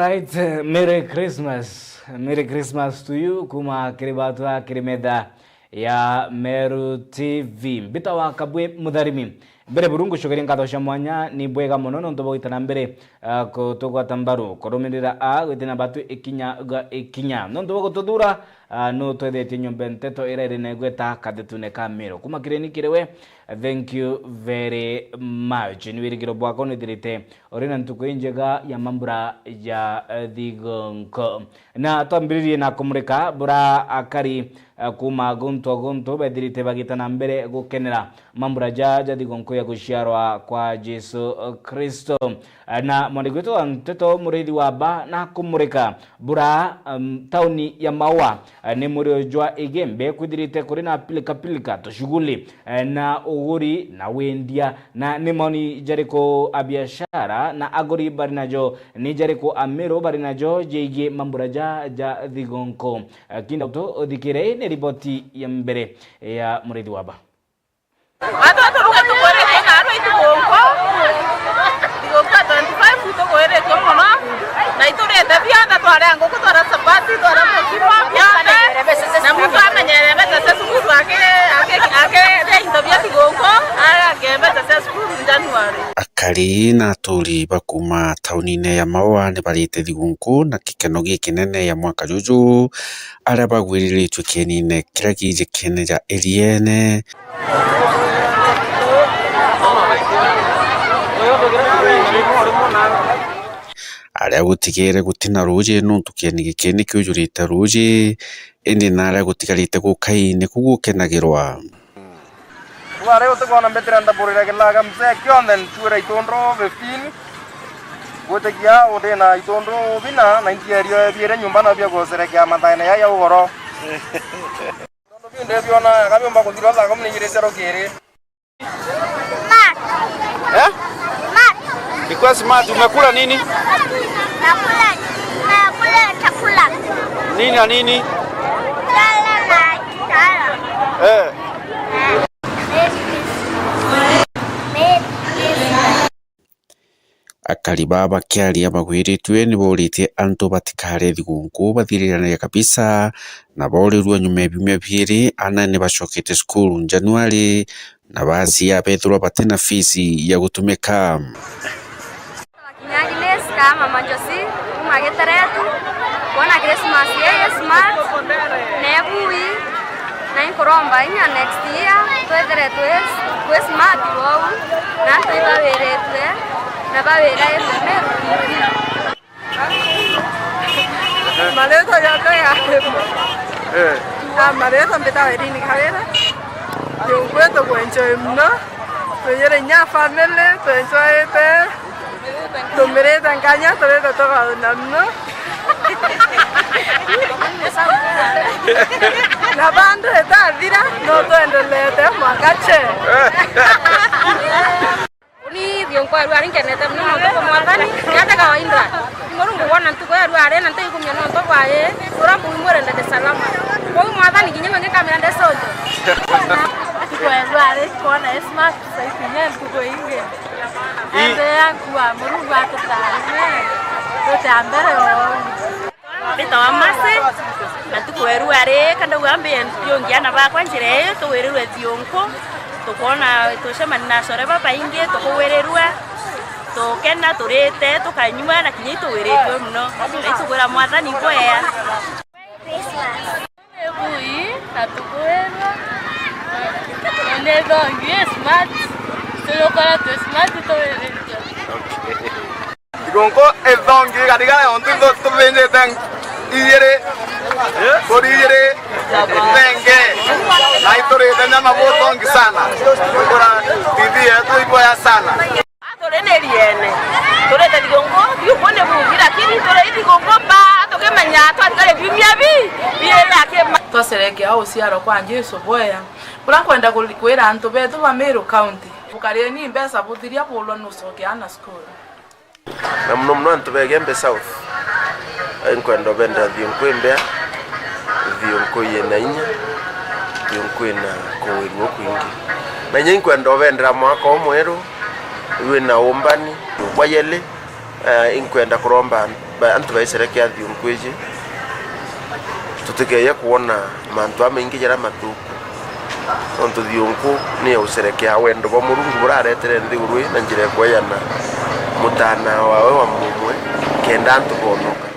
Alright, Merry Christmas. Merry Christmas to you kuma kiribatwa kirimeda ya Meru TV. Mbita wa kabwe mudharimi. Mbere burungu shogeri nkatosha mwanya ni bwega monono ntobo itana mbere kutogwa tambaru. Koromirira wetina batu ikinya. Nontobo kutodura no twede tinyombe nteto irere negweta kadetune kamero. Kuma kireni kirewe. Thank you very much. Niwirigiro bwako nidirite orina ntuko injega ya mambura ya Thigonko. Na twambiririe na kumurika bura akari kuma gonto bedirite bagitana mbere gukenera mambura ja Thigonko ya gushiarwa kwa Jesu Kristo. Na mwandigweto nteto murithi wa ba na kumurika bura tauni ya Maua ni murio jwa igembe kudirite kurina pilika to shughuli na uguri na wendia na nimoni jariko abiashara na agori barinajo ni jariko amero barinajo jege mambura ja Thigonko. Kinda to dikire ni ripoti ya mbere ya murithi wa ba. Watu tukore tena aro Thigonko 25 futo koere komono na itorete bianda tware ngo kutora sabati twara mukimo bianda na mtu amenyere beta sukuru ake ndo bya Thigonko ara gebeta sukuru January. Akari na turi bakuma taunine ya Maua ni barite Thigonko na kikeno gikinene ya mwaka juju ara bagwiriritwe kenine kira gije keneja eliene aria gutigere gutina ruje nuntukiani gikeni kyujurite ruje indi nara gutigarite gukaine kugukenagirwa ware utukona betranda borira kelaga mse kyonden tura itondro 15 gotekia odena itondro bina na intierio biere nyumba na bya goserekea mathaina ya ugoro ndo binde biona kabimba kuthira la komni nyiresero kire Ikuwa smart, umekula nini? Nakula chakula. Nini na nini? Chakula na kitara. Akari baba kiaria bagwiritwe ni borite anto batikare Thigonko bathirirana kabisa na borirwa nyume bimwe biri ana ni bashokete school January na basi ya Petro batena fisi ya gutumika. Kama majosi magetaretu bona Christmas ye smart nebui na inkoromba inya next year twethere twe smart wow na twibaweretwe na bawera yemeru Maleto yako ya maleto mbetaweri ni kawera yo kweto enjoy mno tuyere nya family to enjoy it Tumere tangkanya tore to ka namno. Na bando eta dira no to endolete makache. Uni Thigonko ari kenete mno to mwandani yata kawaida. Ngorungu wana ntuko ari nanti kumya no to kwae ura muimure ndete salama. Kwa mwandani kinyengo ngekamera ndesojo. Kwa ari kona smart saifinya ntuko inge. Ande kwa murungu akutane. Tote ambere o. Bita wa mase na tukoeru are kanda ugambe yongiana bakwa njire to wereru Thigonko tukona tushema na sore baba inge tukowererwa tokena turete tukanywa na kinyi tuweretwe mno itugura mwathani kwea Christmas. Ebui atukoerwa. Ene dongi smart. Tulokora tu smart to wereru. Thigonko edongi katika onto to vende tang iyere koriyere tenge naitore tena mabotong sana kora bibi yetu ipo ya sana Tore neriene tore Thigonko yupone bugira lakini tore Thigonko ba toke manyato atikale bimyabi biera ke twaserekea uciaro kwa Jesu boya kura kwenda kwira antu betu ba Meru County ukare ni mbesa buthiria bolo nusoke ana school na mno antu begembe south enkwenda benda Thigonko mbea Thigonko yena inya Thigonko na koweru kwingi na nyenkwenda bendera mwaka omweru iwe na ombani kwayele inkwenda kuromba antu baiserekea thiunkweje tutegeya kuona mantu amaingi jara matuku onto thiunku ni userekea wendo bo Murungu buraretere nthigurui na njira kweyana mutana wawe wa mumwe kenda antu bonoka.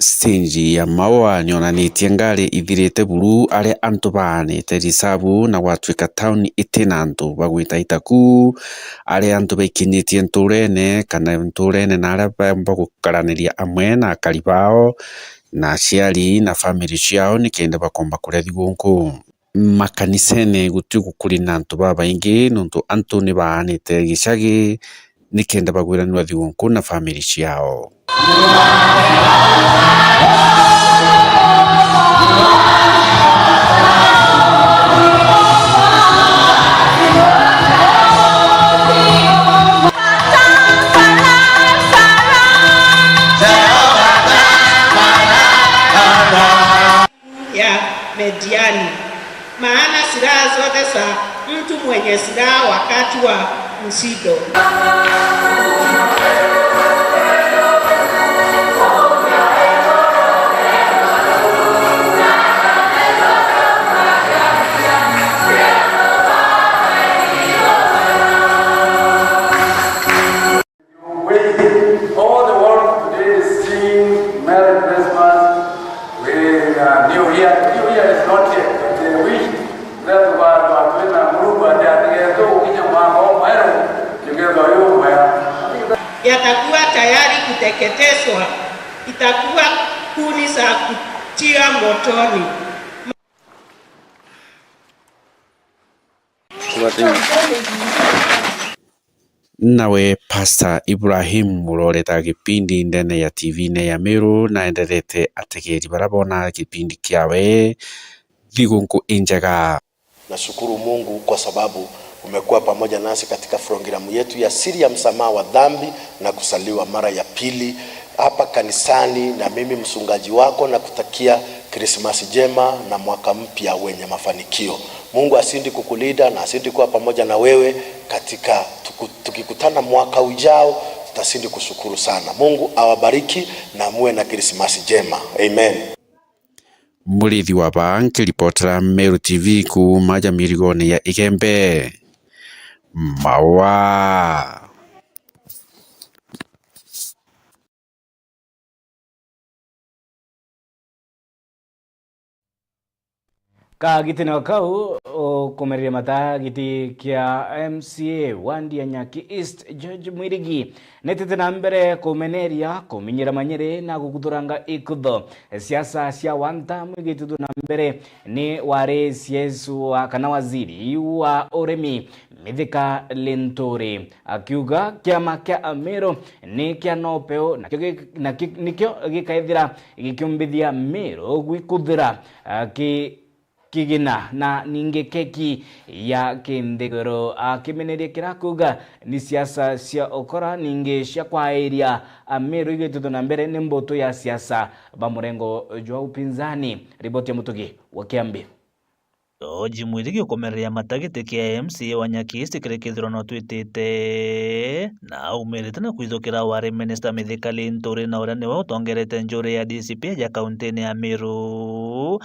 Stingi ya maua nionanitie ngari ithirite buru aria antu baanite risabu na gwatuika town itina antu bagwita itaku aria antu baikinyitie nturene kana nturene na aria bamba gukaraniria amwe na akari bao na aciari na family ciao nikenda bakomba kuria thigunku. Makanisene gutugukuri na antu babaingi nontu antu ni baanite gicagi nikenda bagwiranwa thigunku na family ciao. Ya mediani, maana silaha zote za mtu mwenye silaha wakati wa msiba. All the world today is singing Merry Christmas. New Year is not yet. They wish that yatakuwa tayari kuteketezwa, itakuwa kuni za kutia motoni. Nawe Pastor Ibrahim Muroreta kipindi ndene ya TV ne ya Meru na endelete ategeri barabona kipindi kiawe thigunku injaga. Nashukuru Mungu kwa sababu umekuwa pamoja nasi katika programu yetu ya siri ya msamaha wa dhambi na kusaliwa mara ya pili hapa kanisani, na mimi msungaji wako na kutakia Krismasi jema na mwaka mpya wenye mafanikio. Mungu asindi kukulinda na asindi kuwa pamoja na wewe katika tukikutana mwaka ujao, tutasindi kushukuru sana. Mungu awabariki na muwe na Krismasi jema. Amen. Murithi wa banki reporter Meru TV ku maja mirigone ya Igembe mawa. Ka gitino kau komeria mata giti kia MCA Wandi ya Nyaki East George Mwirigi netete na mbere kumeneria kuminyira manyere na gukuturanga ikutho siasa cia wanta mwigitutu na mbere ni ware Yesu wa kana waziri wa uremi Mithika Linturi akiuga kiama kia Amero ni kia nopeo nikio gikaithira gikiumbithia Mero gwikuthira kigina na ninge keki ya kindegoro akimeneria kirakuga ni siasa cia okora ninge cia kwairia Amero igitutu na mbere ni mboto ya siasa bamurengo jwa upinzani. Ripoti ya Mutugi wa Kiambi. George Mwirigi ukomereria matagite kia MCA wa Nyaki East kirekithiro no twitite na umerete na kwithukira wari minister Mithika Linturi na uria niwe utongerete njuri ya DCP ya kaunti ya Meru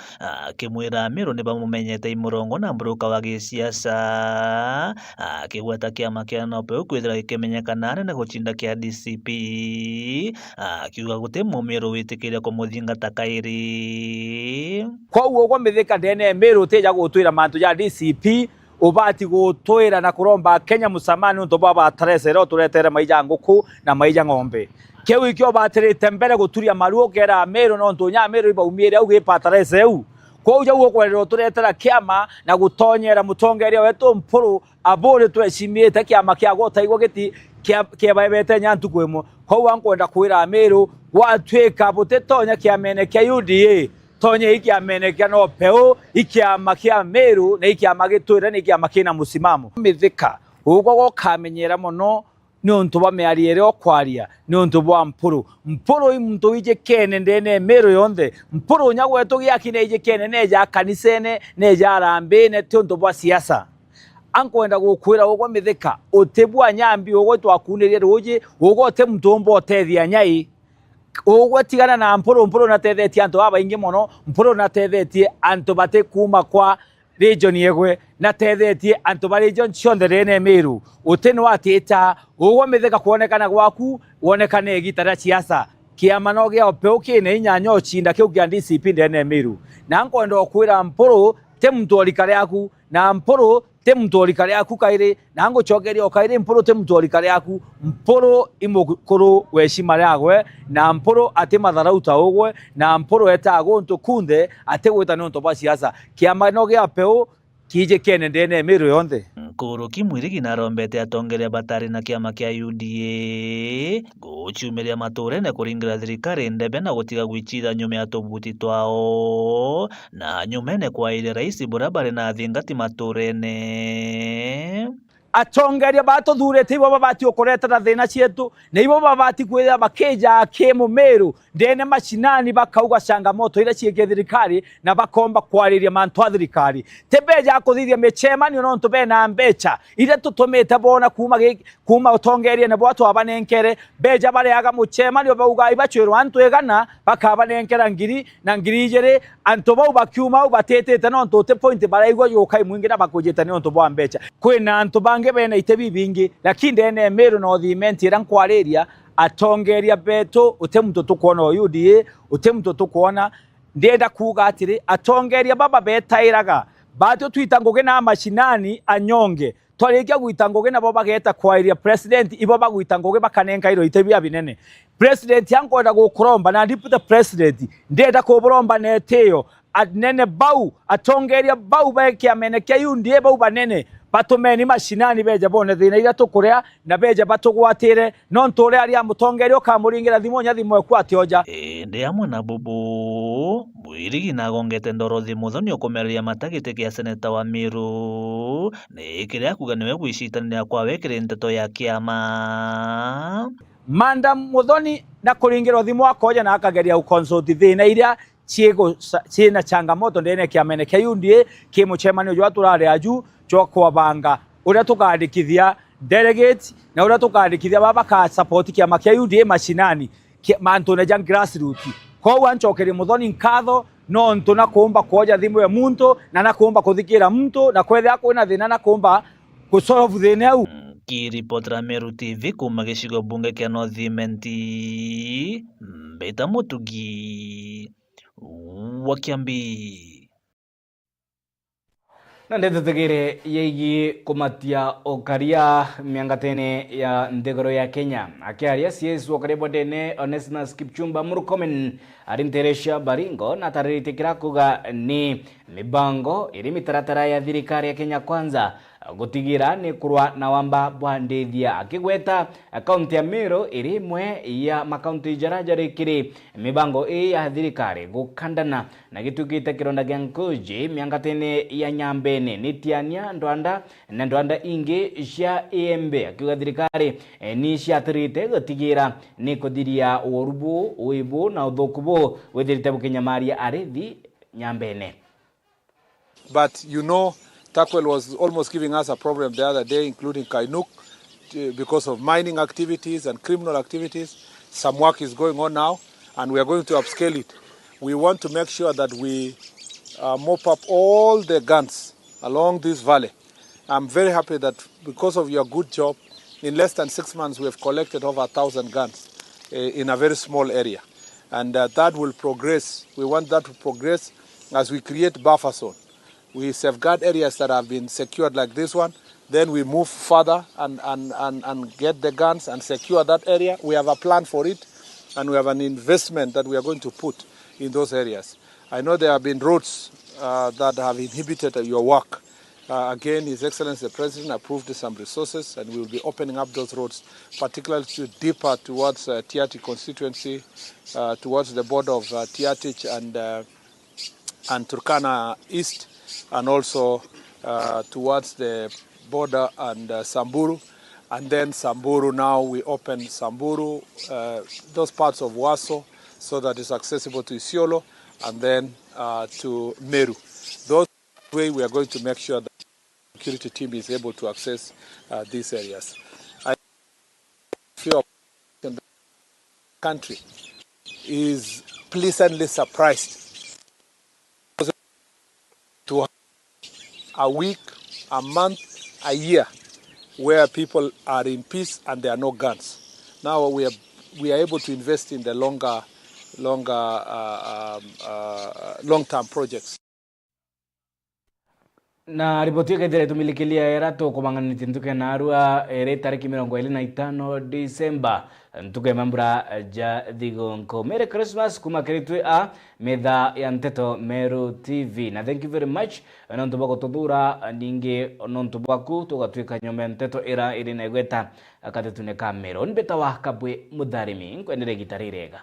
akimwira Meru ni bamumenyete imurongo na mbruka wa gisiasa akigweta kiama kia nopeo kwithira gikimenyekana na guchinda kia DCP akiuga guti mumeru witikiria kumuthinga kairi kwa uo kwa Mithika ndene Meru teja gutwira mantu ya DCP ubati gutwira na kuromba Kenya musamani unto baba taresero turetere maija nguku na maija ng'ombe keu ikyo batirite mbere guturia maruo gera Meru no ntunya Meru ibaumire au gipatarezeu kwa uja uo kwerero turetera kiama na gutonyera mutongeria wetu mpuru abore twecimite kiama kia gota igwo giti kia baibete nyantu kwemo kwa wankwenda kwira Meru watweka butetonya kiamene kia UDA tonye iki amenekia no peo iki amakia Meru na iki amagitwira ni iki amakina musimamo Mithika ugo gokamenyera muno ni untu bameariere okwaria ni untu bwa mpuru imuntu ije kene ndene Meru yonthe mpuru nyagwetu giakine ije kene neja kanisene neja arambe ne tonto bwa siasa ankwenda gukwira ugo Mithika utebwa nyambi ugo twakunirie ruje ugo te mtumbo otethia nyai ugwatigana na mporo na tethetie antu abaingi muno mporo na tethetie antu bate kuma kwa region yegwe na tethetie antu ba region cionthe rene Meru utino atita ugwa mitheka kuonekana gwaku wonekane gitara ciasa kiama no gia opeuki ne inyanya ochinda kiu gia DCP rene Meru na nkwenda okwira mporo te mtu olikare yaku na mporo te mtu olikare yaku kaire na ngochogeria okaire mporo te mtu olikare yaku mporo imukuru weshima yagwe na mporo ate matharauta ugwe na mporo etago ntu kunthe ate gwita ni ntu ba siasa kiama no gia peu kije kene ndene Meru yonthe Kuruki Mwirigi narombete atongeria batari na kiama kia UDA guchumiria maturene kuringira thirikari ndebe na gutiga gwichitha nyume atubuti twao na nyumene kwa ile rais burabare na thingati maturene atongeria batuthurete ibo babati ukoretera thina cietu na ibo babati kwira bakeja kemo Meru ndene mashinani bakauga changamoto ira cieke thirikari na bakomba kwariria mantu a thirikari tebeja kuthithia michemanio no ntube na mbecha ira tutumite bona kuma utongeria na bwatu abanenkere beja bareaga muchemanio bauga ibachwirwo antu egana bakabanenkera ngiri na ngiri igere antu bau bakiuma ubatetete no ntote point baraigwa yukai mwingira bakujeta ni ntu bwa mbecha kwina antu bange bena itebi bingi lakini ndene Meru no thimenti ira nkwariria atongeria beto utemuto tukuona UDA utemuto tukuona ndenda kuga atiri atongeria baba betairaga bato twita ngoge na mashinani anyonge twarĩkia gwita ngoge nabo bageta kwairia president ibo bagwita ngoge bakanenka iro itebia binene president yankwenda gukuromba na deputy president ndenda kuburomba neteo anene bau atongeria bau bakia meneke UDA bau banene batumeni mashinani beja bone thina ira tukuria na beja batugwatire no ntore ari amutongeria ukamuringira thimo nyathimo ekwatioja ndi amwe na Bubu Mwirigi nagongete ndoro thimuthoni ukumereria matagite kia seneta wa Meru ni kiria kuga niwe gwicitanira kwa wekire nteto ya kiama manda muthoni na kuringirwo thimo akoja na akageria ukonsult thina iria ciina changamoto ndene kiamene kia UDA kimuchemanio jwa turare aju jwa kwabanga uria tukandikithia delegate na uria tukandikithia baba ka support kiama kia UDA mashinani mantu na jang grassroots ko wanchokeri muthoni nkatho no ntu na kuomba koja thimu ya muntu na na kuomba kuthikira muntu na kwetha kwina thina na kuomba kusolve thina au Kiripotera Meru TV kuma gicigo bunge kia North-Imenti Mbita Mutugi wa Kiambi na ndetetegere yeigi kumatia okaria miangatene ya ndegoro ya Kenya akiaria CS wakaria bodene Onesimus Kipchumba Murkomen arinteresha Baringo na tariritikira kuga ni mibango iri mitaratara ya thirikari ya Kenya Kwanza gutigira ni kurwa na wamba bwandithia akigweta akaunti ya Meru iri imwe ya makaunti jarajari kiri mibango ya thirikari gukandana na gitukite kironda gya Nkuji miangatene ya Nyambene nitiania ndwanda na ndwanda ingi cia EMB akiuga thirikari ni ciatirite gutigira ni kuthiria urubu uibu na uthukubu withirite bukinyamaria arithi Nyambene. But you know, Takwel was almost giving us a problem the other day, including Kainuk, because of mining activities and criminal activities. Some work is going on now, and we are going to upscale it. We want to make sure that we mop up all the guns along this valley. I'm very happy that because of your good job, in less than 6 months we have collected over 1,000 guns in a very small area. And that will progress. We want that to progress as we create buffer zone. We safeguard areas that have been secured like this one. Then we move further and get the guns and secure that area. We have a plan for it, and we have an investment that we are going to put in those areas. I know there have been roads that have inhibited your work. Again, His Excellency the President approved some resources, and we will be opening up those roads, particularly deeper towards Tiaty constituency, towards the border of Tiatich and Turkana East, and also towards the border and Samburu. And then Samburu, now we open Samburu, those parts of Waso, so that it's accessible to Isiolo, and then to Meru. Those way we are going to make sure that the security team is able to access these areas. I feel in the country is pleasantly surprised to have a week, a month, a year where people are in peace and there are no guns. Now we are able to invest in the long-term projects. Na ripoti yake dire tumilikilia erato kumanganiti ntuke na arua ere tariki 25 Disemba ntuke mambura ja Thigonko. Merry Christmas kuma kiritwe a medha ya Nteto Meru TV. Na thank you very much nontu bako tudura ninge nontu baku tugatwika nyome Nteto era iri na igweta akatetune kamero nbeta wa kabwe mudharimi nkwenere gitarirega.